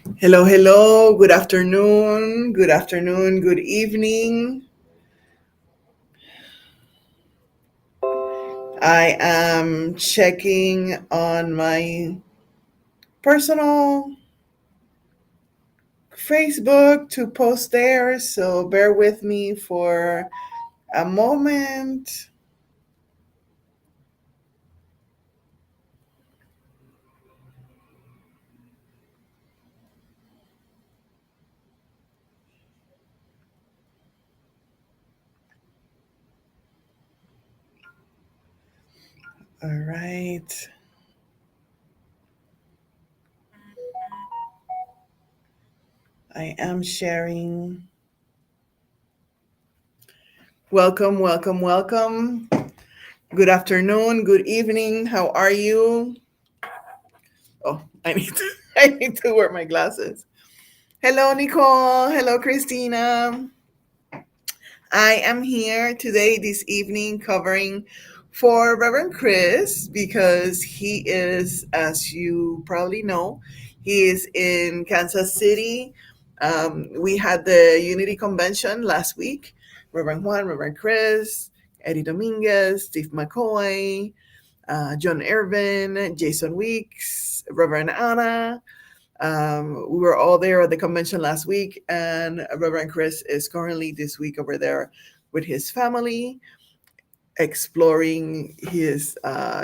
Hello, hello. Good afternoon. Good afternoon. Good evening. I am checking on my personal Facebook to post there, so bear with me for a moment. All right. I am sharing. Welcome, welcome, welcome. Good afternoon, good evening. How are you? Oh, I need to I need to wear my glasses. Hello, Nicole. Hello, Christina. I am here today, this evening, covering for Reverend Chris because he is, as you probably know, he is in Kansas City. We had the Unity Convention last week. Reverend Juan, Reverend Chris, Eddie Dominguez, Steve McCoy, John Irvin, Jason Weeks, Reverend Anna. We were all there at the convention last week, and Reverend Chris is currently this week over there with his family, exploring his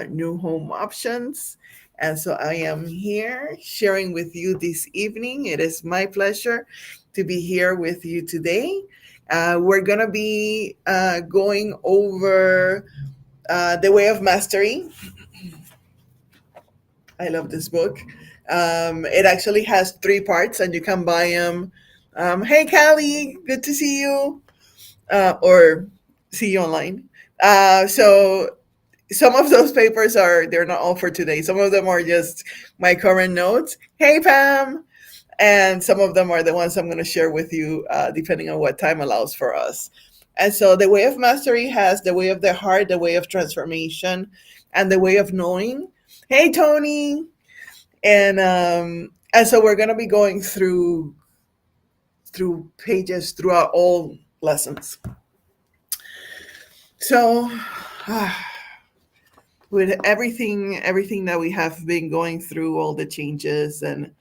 new home options. And so I am here sharing with you this evening. It is my pleasure to be here with you today. We're going to be going over The Way of Mastery. I love this book. It actually has three parts, and you can buy them. Hey, Callie, good to see you, or see you online. So some of those papers they're not all for today. Some of them are just my current notes. Hey, Pam, and some of them are the ones I'm going to share with you, depending on what time allows for us. And so, the way of mastery has the way of the heart, the way of transformation, and the way of knowing. Hey, Tony, and so we're going to be going through pages throughout all lessons. So with everything that we have been going through, all the changes, and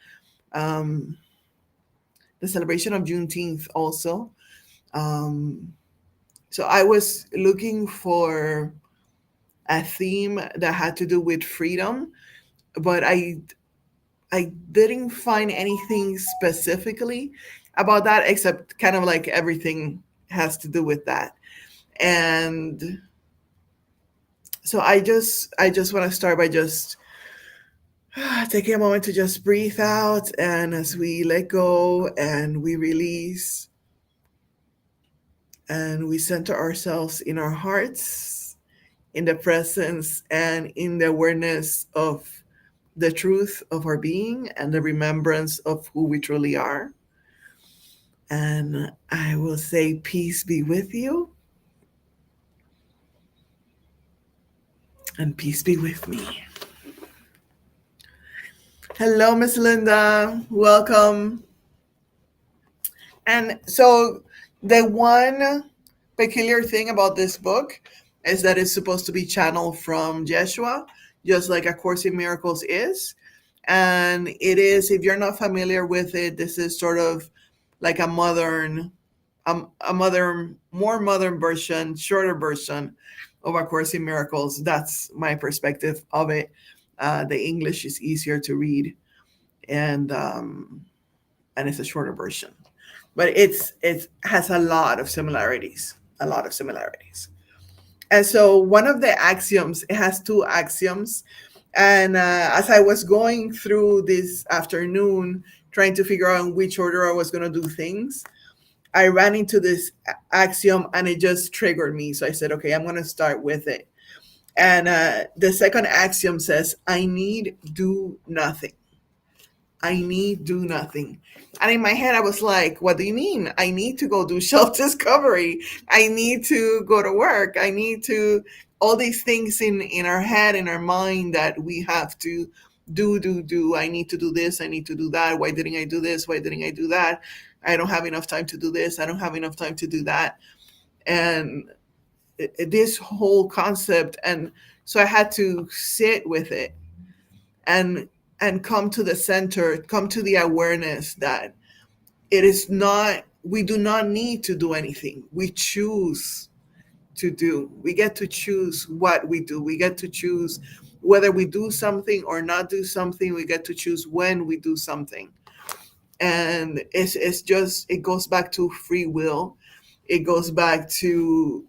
um, the celebration of Juneteenth also, um, so I was looking for a theme that had to do with freedom, but I didn't find anything specifically about that, except kind of like everything has to do with that. And so I just want to start by just taking a moment to just breathe out, and as we let go and we release and we center ourselves in our hearts, in the presence and in the awareness of the truth of our being and the remembrance of who we truly are. And I will say, peace be with you, and peace be with me. Hello, Miss Linda. Welcome. And so, the one peculiar thing about this book is that it's supposed to be channeled from Yeshua, just like A Course in Miracles is. And it is, if you're not familiar with it, this is sort of like more modern version, shorter version of A Course in Miracles. That's my perspective of it. The English is easier to read, and it's a shorter version, but it has a lot of similarities, a lot of similarities. And so one of the axioms, it has two axioms, and as I was going through this afternoon trying to figure out in which order I was going to do things, I ran into this axiom and it just triggered me. So I said, okay, I'm going to start with it. And the second axiom says, I need do nothing. I need do nothing. And in my head, I was like, what do you mean? I need to go do self discovery. I need to go to work. I need to, all these things in our head, in our mind that we have to do. I need to do this. I need to do that. Why didn't I do this? Why didn't I do that? I don't have enough time to do this. I don't have enough time to do that. And this whole concept. And so I had to sit with it and come to the center, come to the awareness that it is not, we do not need to do anything. We choose to do. We get to choose what we do. We get to choose whether we do something or not do something. We get to choose when we do something. And it's just, it goes back to free will. It goes back to,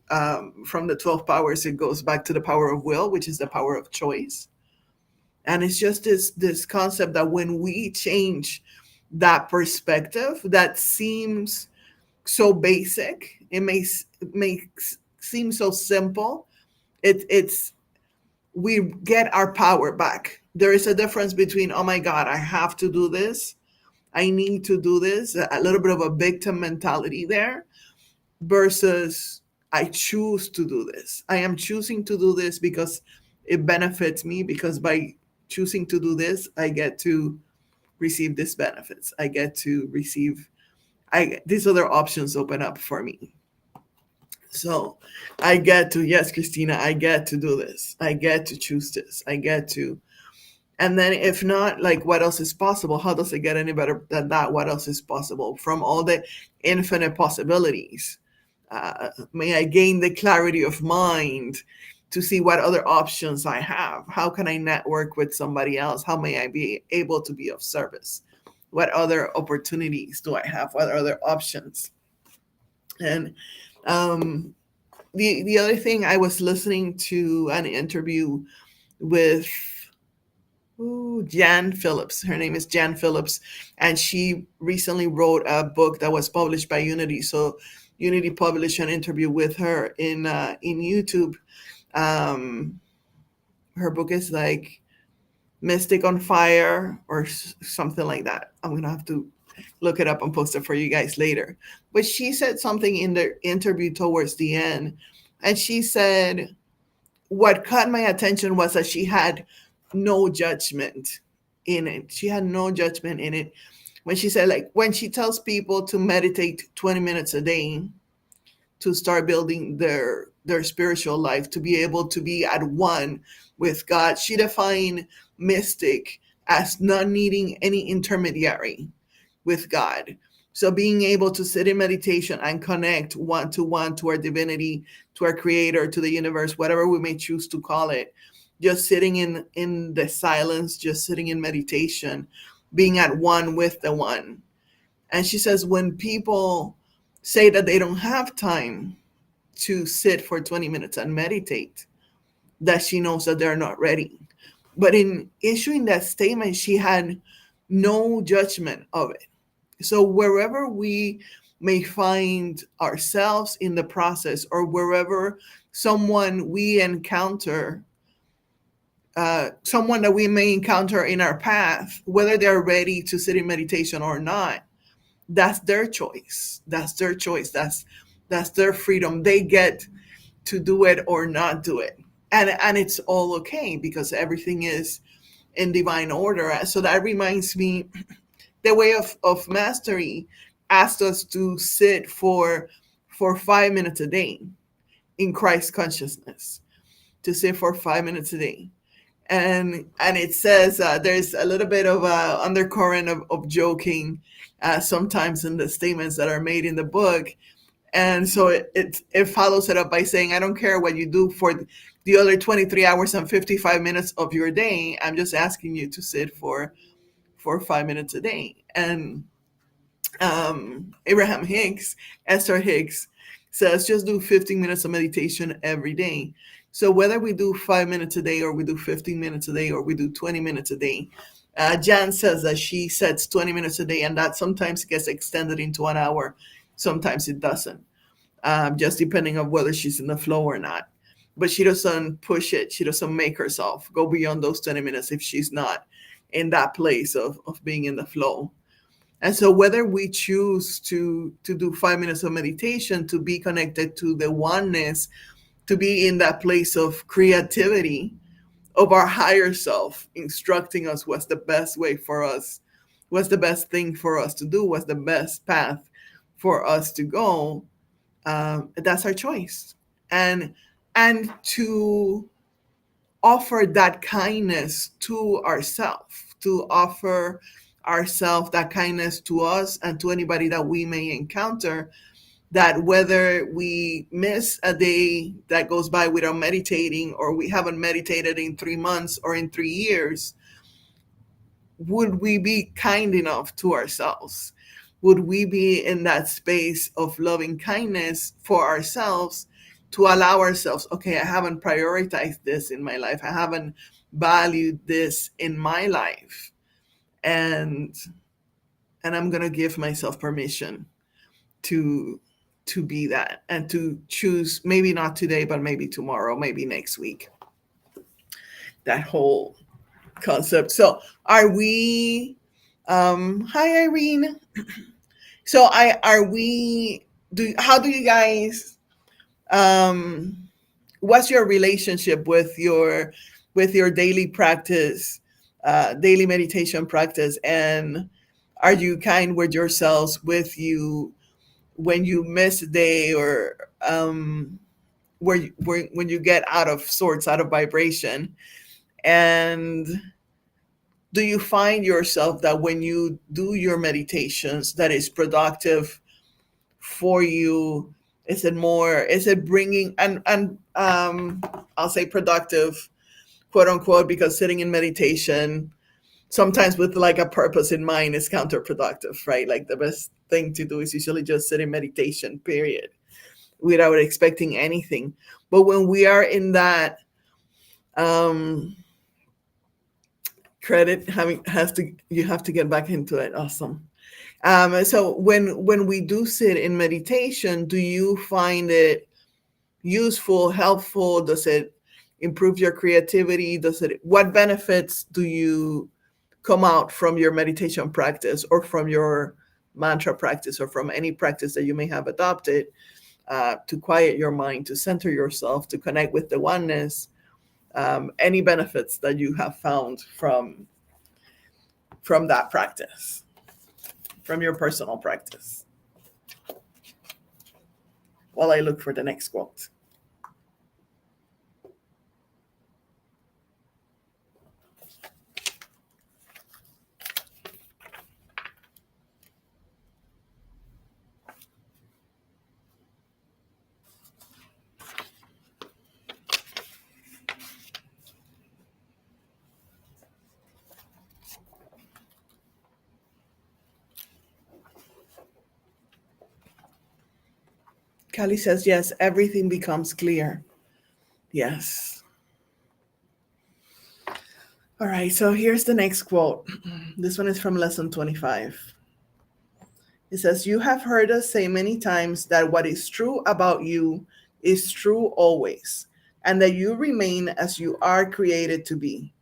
from the 12 powers, it goes back to the power of will, which is the power of choice. And it's just this concept that when we change that perspective that seems so basic, it may seem so simple, it's we get our power back. There is a difference between, oh my God, I have to do this, I need to do this, a little bit of a victim mentality there, versus I choose to do this. I am choosing to do this because it benefits me, because by choosing to do this, I get to receive these benefits. I get to receive, these other options open up for me. So I get to, yes, Christina, I get to do this. I get to choose this. I get to. And then if not, like, what else is possible? How does it get any better than that? What else is possible from all the infinite possibilities? May I gain the clarity of mind to see what other options I have. How can I network with somebody else? How may I be able to be of service? What other opportunities do I have? What other options? And the other thing, I was listening to an interview with Jan Phillips. Her name is Jan Phillips, and she recently wrote a book that was published by Unity. So Unity published an interview with her in YouTube. Her book is like Mystic on Fire or something like that. I'm gonna have to look it up and post it for you guys later. But she said something in the interview towards the end, and she said what caught my attention was that she had no judgment in it. She had no judgment in it when she said, like, when she tells people to meditate 20 minutes a day to start building their spiritual life, to be able to be at one with God. She defined mystic as not needing any intermediary with God. So being able to sit in meditation and connect one to our divinity, to our creator, to the universe, whatever we may choose to call it, just sitting in the silence, just sitting in meditation, being at one with the one. And she says, when people say that they don't have time to sit for 20 minutes and meditate, that she knows that they're not ready. But in issuing that statement, she had no judgment of it. So wherever we may find ourselves in the process, or wherever someone we encounter, someone that we may encounter in our path, whether they're ready to sit in meditation or not, that's their choice. That's their choice. That's their freedom. They get to do it or not do it. And it's all okay, because everything is in divine order. So that reminds me, the way of mastery asked us to sit for 5 minutes a day in Christ consciousness, to sit for 5 minutes a day. And it says there's a little bit of a undercurrent of joking sometimes in the statements that are made in the book. And so it follows it up by saying, I don't care what you do for the other 23 hours and 55 minutes of your day. I'm just asking you to sit for 5 minutes a day. And Abraham Hicks, Esther Hicks, says just do 15 minutes of meditation every day. So whether we do 5 minutes a day, or we do 15 minutes a day, or we do 20 minutes a day, Jan says that she sets 20 minutes a day, and that sometimes gets extended into an hour. Sometimes it doesn't, just depending on whether she's in the flow or not. But she doesn't push it. She doesn't make herself go beyond those 20 minutes if she's not in that place of being in the flow. And so whether we choose to do 5 minutes of meditation, to be connected to the oneness, to be in that place of creativity, of our higher self instructing us what's the best way for us, what's the best thing for us to do, what's the best path for us to go. That's our choice. And to offer that kindness to ourselves, to offer ourselves that kindness to us and to anybody that we may encounter, that whether we miss a day that goes by without meditating, or we haven't meditated in 3 months or in 3 years, would we be kind enough to ourselves? Would we be in that space of loving kindness for ourselves to allow ourselves, okay, I haven't prioritized this in my life. I haven't valued this in my life. And I'm going to give myself permission to be that, and to choose, maybe not today, but maybe tomorrow, maybe next week. That whole concept. So are we hi Irene. So I are we do how do you guys what's your relationship with your daily practice, daily meditation practice, and are you kind with yourselves with you when you miss a day, or when you get out of sorts, out of vibration? And do you find yourself that when you do your meditations that is productive for you? Is it bringing, and I'll say productive, quote unquote, because sitting in meditation sometimes with like a purpose in mind is counterproductive, right? Like the best thing to do is usually just sit in meditation, period, without expecting anything. But when we are in that, um credit having has to you have to get back into it. Awesome. So when we do sit in meditation, do you find it useful, helpful? Does it improve your creativity? What benefits do you come out from your meditation practice, or from your mantra practice, or from any practice that you may have adopted, to quiet your mind, to center yourself, to connect with the oneness? Any benefits that you have found from that practice, from your personal practice? While I look for the next quote. Kali says, yes, everything becomes clear. Yes. All right, so here's the next quote. This one is from lesson 25. It says, you have heard us say many times that what is true about you is true always, and that you remain as you are created to be,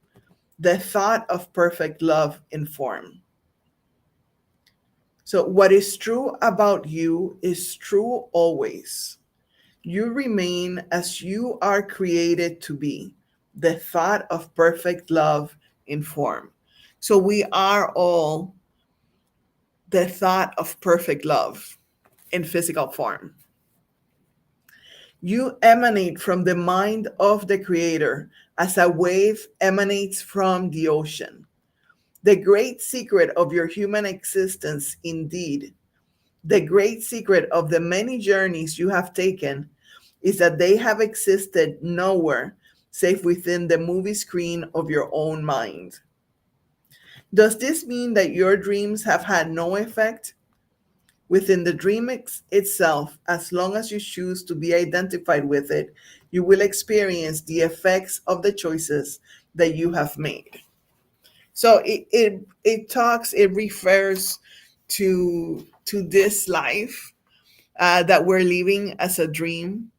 the thought of perfect love in form. So, what is true about you is true always. You remain as you are created to be, the thought of perfect love in form. So, we are all the thought of perfect love in physical form. You emanate from the mind of the Creator as a wave emanates from the ocean. The great secret of your human existence, indeed, the great secret of the many journeys you have taken, is that they have existed nowhere save within the movie screen of your own mind. Does this mean that your dreams have had no effect? Within the dream itself, as long as you choose to be identified with it, you will experience the effects of the choices that you have made. So it refers to this life that we're living as a dream,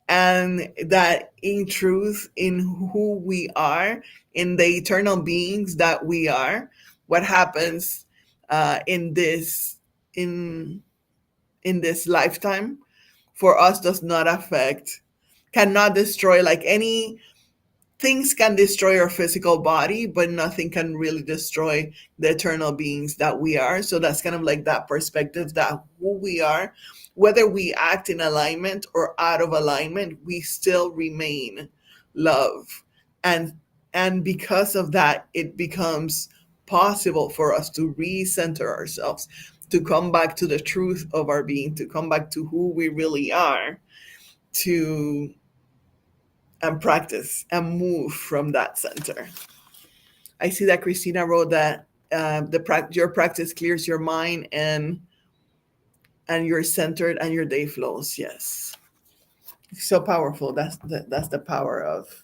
and that in truth, in who we are, in the eternal beings that we are, what happens in in this lifetime for us does not affect, cannot destroy, like things can destroy our physical body, but nothing can really destroy the eternal beings that we are. So that's kind of like that perspective that who we are, whether we act in alignment or out of alignment, we still remain love. And because of that, it becomes possible for us to recenter ourselves, to come back to the truth of our being, to come back to who we really are, to and practice and move from that center. I see that Christina wrote that your practice clears your mind and you're centered and your day flows. Yes, so powerful. That's the power of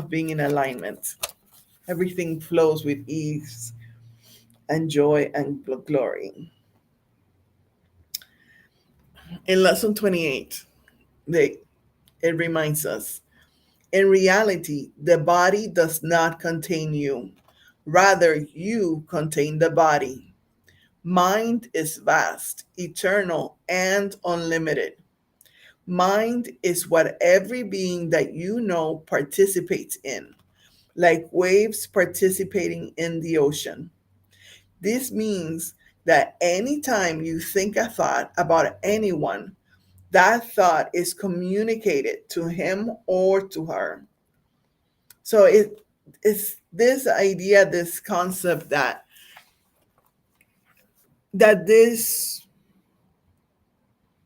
being in alignment. Everything flows with ease and joy and glory. In lesson 28, they, it reminds us, in reality, the body does not contain you. Rather, you contain the body. Mind is vast, eternal, and unlimited. Mind is what every being that you know participates in, like waves participating in the ocean. This means that anytime you think a thought about anyone, that thought is communicated to him or to her. So it's this idea, this concept that this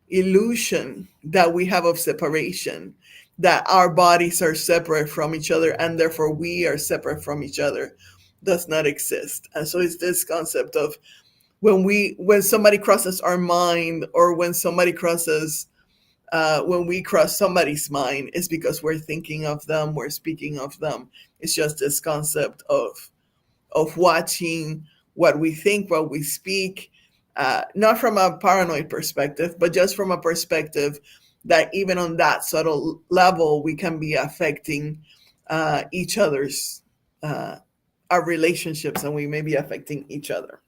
illusion that we have of separation, that our bodies are separate from each other and therefore we are separate from each other, does not exist. And so it's this concept of when somebody crosses our mind, or when we cross somebody's mind, it's because we're thinking of them, we're speaking of them. It's just this concept of watching what we think, what we speak, not from a paranoid perspective, but just from a perspective that even on that subtle level, we can be affecting each other's, our relationships, and we may be affecting each other.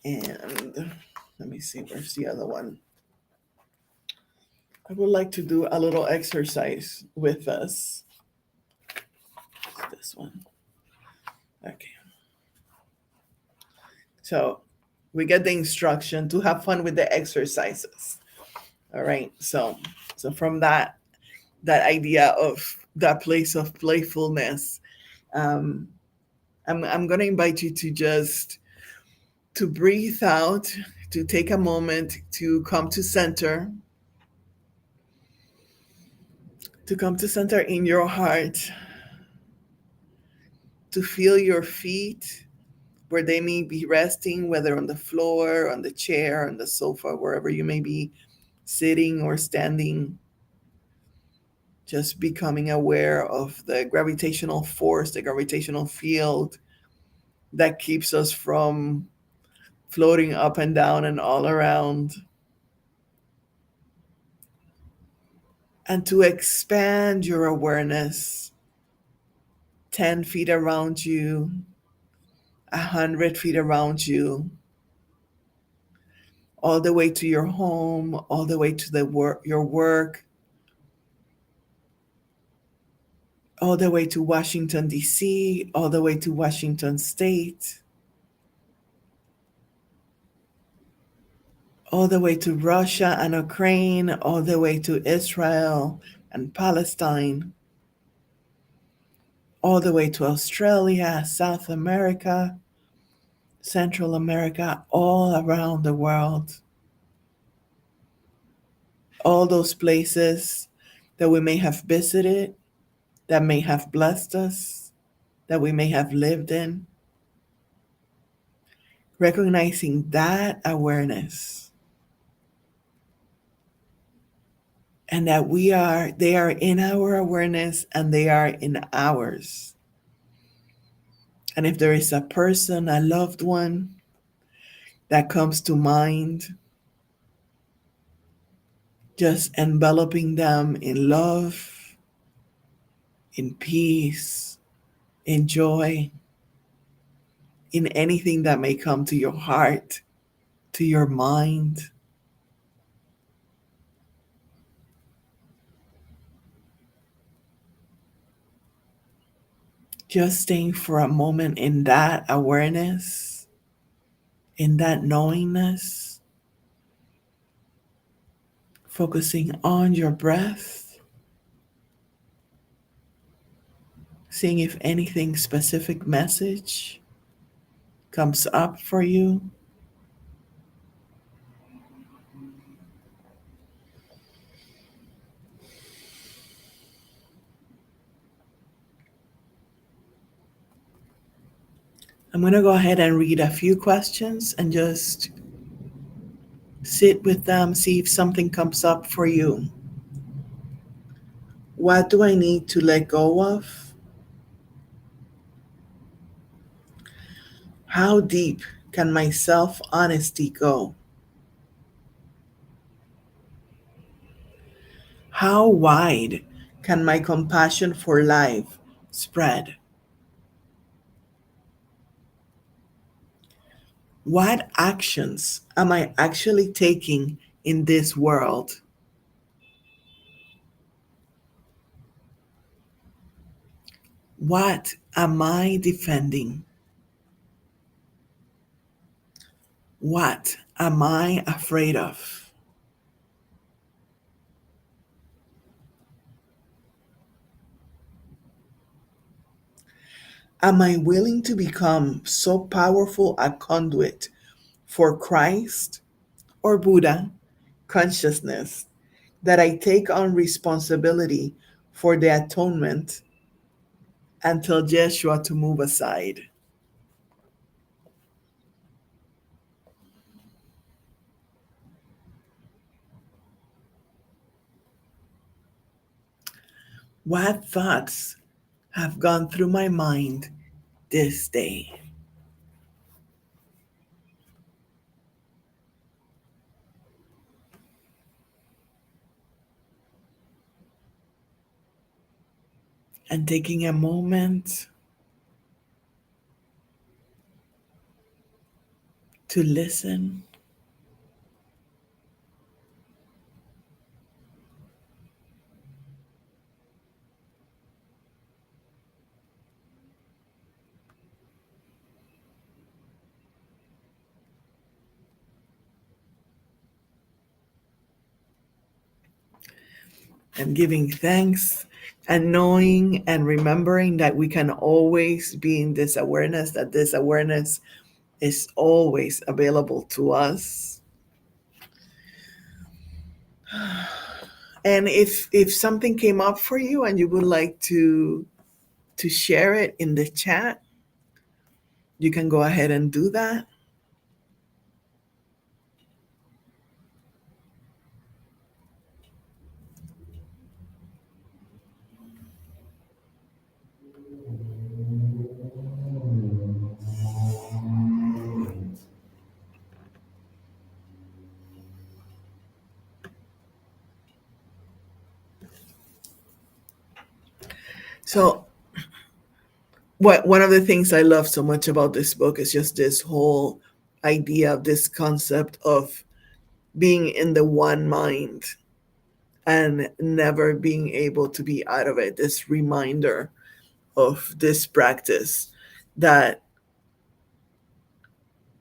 And let me see, where's the other one? I would like to do a little exercise with us. This one. Okay. So we get the instruction to have fun with the exercises. All right. So from that idea of that place of playfulness, um, I'm going to invite you to just to breathe out, to take a moment to come to center, in your heart, to feel your feet where they may be resting, whether on the floor, on the chair, on the sofa, wherever you may be sitting or standing. Just becoming aware of the gravitational force, the gravitational field that keeps us from floating up and down and all around. And to expand your awareness 10 feet around you, 100 feet around you, all the way to your home, all the way to your work, all the way to Washington, D.C., all the way to Washington State, all the way to Russia and Ukraine, all the way to Israel and Palestine, all the way to Australia, South America, Central America, all around the world. All those places that we may have visited, that may have blessed us, that we may have lived in. Recognizing that awareness, and that they are in our awareness and they are in ours. And if there is a person, a loved one that comes to mind, just enveloping them in love, in peace, in joy, in anything that may come to your heart, to your mind. Just staying for a moment in that awareness, in that knowingness, focusing on your breath, seeing if anything specific message comes up for you. I'm going to go ahead and read a few questions and just sit with them, see if something comes up for you. What do I need to let go of? How deep can my self honesty go? How wide can my compassion for life spread? What actions am I actually taking in this world? What am I defending? What am I afraid of? Am I willing to become so powerful a conduit for Christ or Buddha consciousness that I take on responsibility for the atonement and tell Jeshua to move aside? What thoughts have gone through my mind this day? And taking a moment to listen. And giving thanks and knowing and remembering that we can always be in this awareness, that this awareness is always available to us. And if something came up for you and you would like to share it in the chat, you can go ahead and do that. So what one of the things I love so much about this book is just this whole idea of this concept of being in the one mind and never being able to be out of it. This reminder of this practice that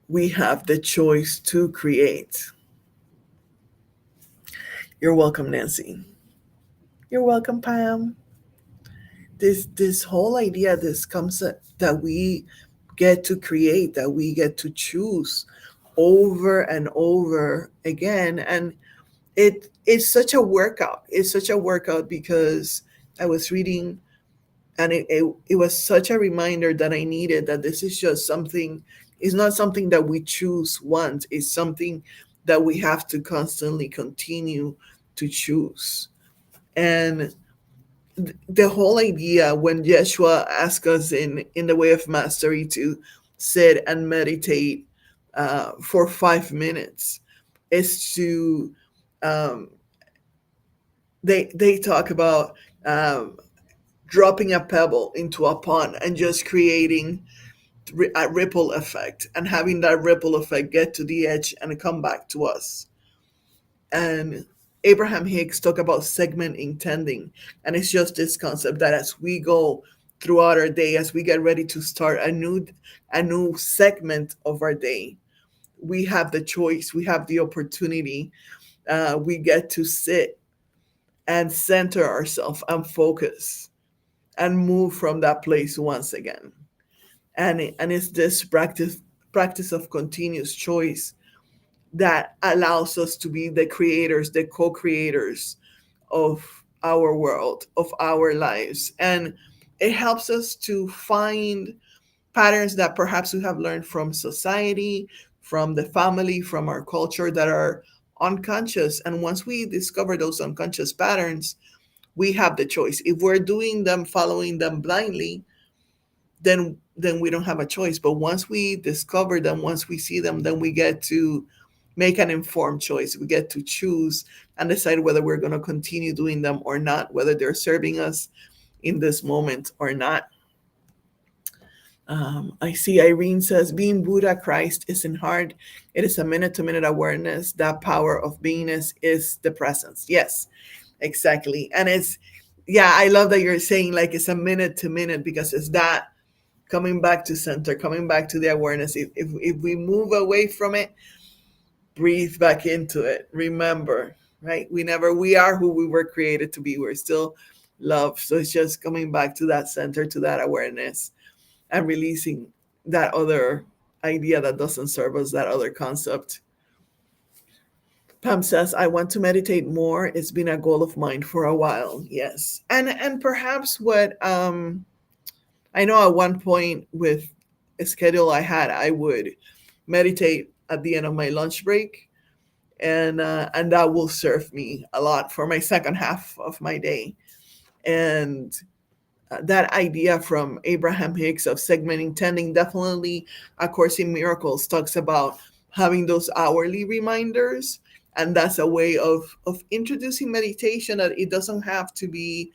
we have the choice to create. You're welcome, Nancy. You're welcome, Pam. This whole idea, this concept that we get to create, that we get to choose over and over again. And it's such a workout. It's such a workout because I was reading and it was such a reminder that I needed, that this is just something, it's not something that we choose once, it's something that we have to constantly continue to choose. And the whole idea when Yeshua asked us in the way of mastery to sit and meditate for 5 minutes is to um, they talk about dropping a pebble into a pond and just creating a ripple effect and having that ripple effect get to the edge and come back to us. And Abraham Hicks talk about segment intending, and it's just this concept that as we go throughout our day as we get ready to start a new segment of our day. We have the choice, we have the opportunity. We get to sit and center ourselves and focus and move from that place once again. And it's this practice of continuous choice that allows us to be the creators, the co-creators of our world, of our lives. And it helps us to find patterns that perhaps we have learned from society, from the family, from our culture that are unconscious. And once we discover those unconscious patterns, we have the choice. If we're doing them, following them blindly, then we don't have a choice. But once we discover them, once we see them, then we get to make an informed choice. We get to choose and decide whether we're going to continue doing them or not, whether they're serving us in this moment or not. I see Irene says, being Buddha Christ isn't hard. It is a minute to minute awareness. That power of beingness is the presence. Yes, exactly. And yeah, I love that you're saying like it's a minute to minute, because it's that coming back to center, coming back to the awareness. If we move away from it, breathe back into it. Remember, right? We are who we were created to be. We're still love. So it's just coming back to that center, to that awareness, and releasing that other idea that doesn't serve us, that other concept. Pam says, I want to meditate more. It's been a goal of mine for a while. Yes. And perhaps what I know at one point with a schedule I had, I would meditate at the end of my lunch break, and that will serve me a lot for my second half of my day. And that idea from Abraham Hicks of segmenting tending, definitely A Course in Miracles talks about having those hourly reminders. And that's a way of introducing meditation, that it doesn't have to be,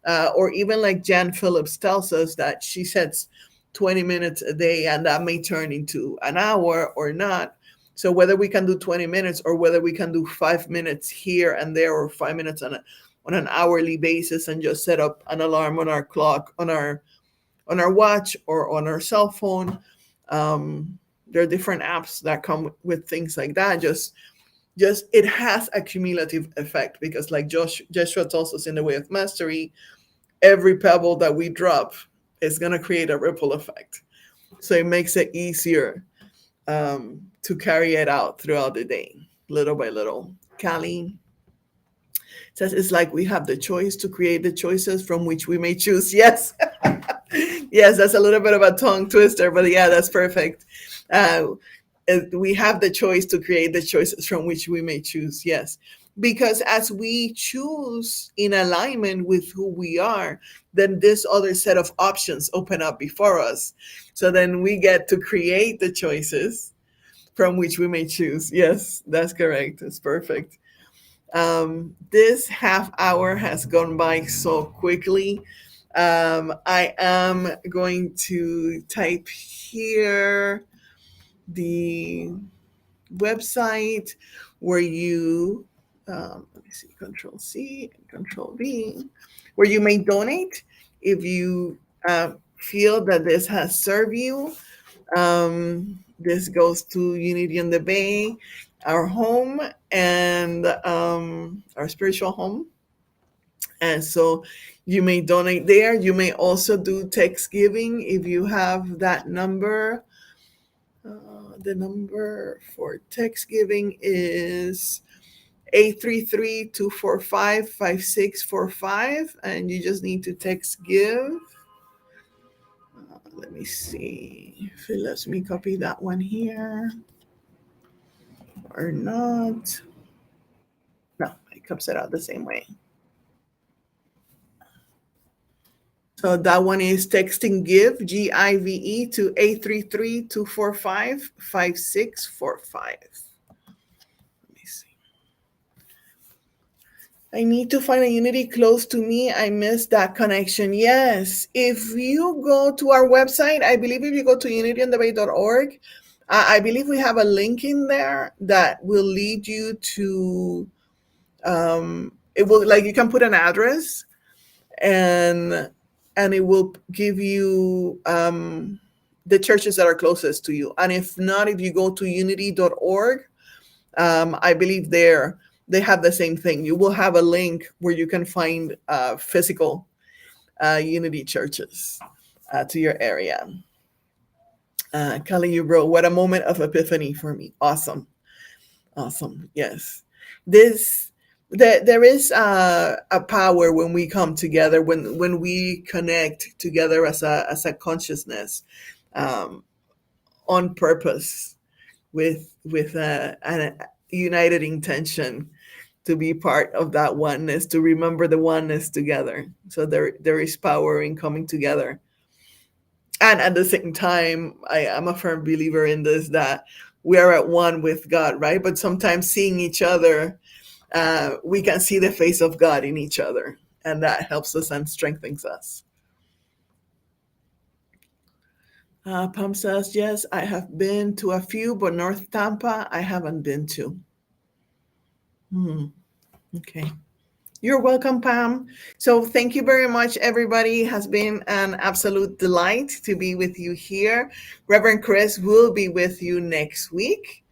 or even like Jan Phillips tells us that she sets 20 minutes a day, and that may turn into an hour or not. So whether we can do 20 minutes or whether we can do 5 minutes here and there, or 5 minutes on an hourly basis, and just set up an alarm on our clock, on our watch, or on our cell phone. There are different apps that come with things like that. Just it has a cumulative effect, because like Joshua tells us in The Way of Mastery, every pebble that we drop is going to create a ripple effect. So it makes it easier to carry it out throughout the day, little by little. Callie says, it's like we have the choice to create the choices from which we may choose. Yes. Yes, that's a little bit of a tongue twister, but yeah, that's perfect. We have the choice to create the choices from which we may choose. Yes. Because as we choose in alignment with who we are, then this other set of options open up before us. So then we get to create the choices from which we may choose. Yes, that's correct. That's perfect. This half hour has gone by so quickly. I am going to type here the website where you, let me see, Control C and Control V, where you may donate if you feel that this has served you. This goes to Unity in the Bay, our home, and our spiritual home. And so you may donate there. You may also do text giving if you have that number. The number for text giving is 833-245-5645, and you just need to text give. Let me see if it lets me copy that one here or not. No, it comes out the same way. So that one is texting give, GIVE, to 833-245-5645. Let me see. I need to find a Unity close to me. I missed that connection. Yes. If you go to our website, I believe if you go to unityonthebay.org, I believe we have a link in there that will lead you to, it will, like, you can put an address, and and it will give you the churches that are closest to you. And if not, if you go to unity.org, I believe they have the same thing. You will have a link where you can find physical Unity churches to your area. Kelly, you wrote, "What a moment of epiphany for me." Awesome. Awesome. Yes. This there is a power when we come together, when we connect together as a consciousness, um, on purpose, with a united intention to be part of that oneness, to remember the oneness together. So there is power in coming together. And at the same time, I am a firm believer in this, that we are at one with God, right? But sometimes seeing each other, we can see the face of God in each other, and that helps us and strengthens us. Pam says, yes, I have been to a few, but North Tampa, I haven't been to. Okay. You're welcome, Pam. So thank you very much, everybody. It has been an absolute delight to be with you here. Reverend Chris will be with you next week.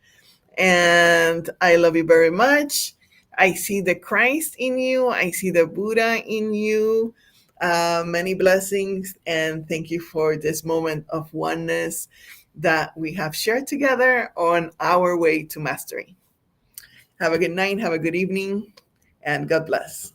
And I love you very much. I see the Christ in you. I see the Buddha in you. Many blessings. And thank you for this moment of oneness that we have shared together on our way to mastery. Have a good night. Have a good evening. And God bless.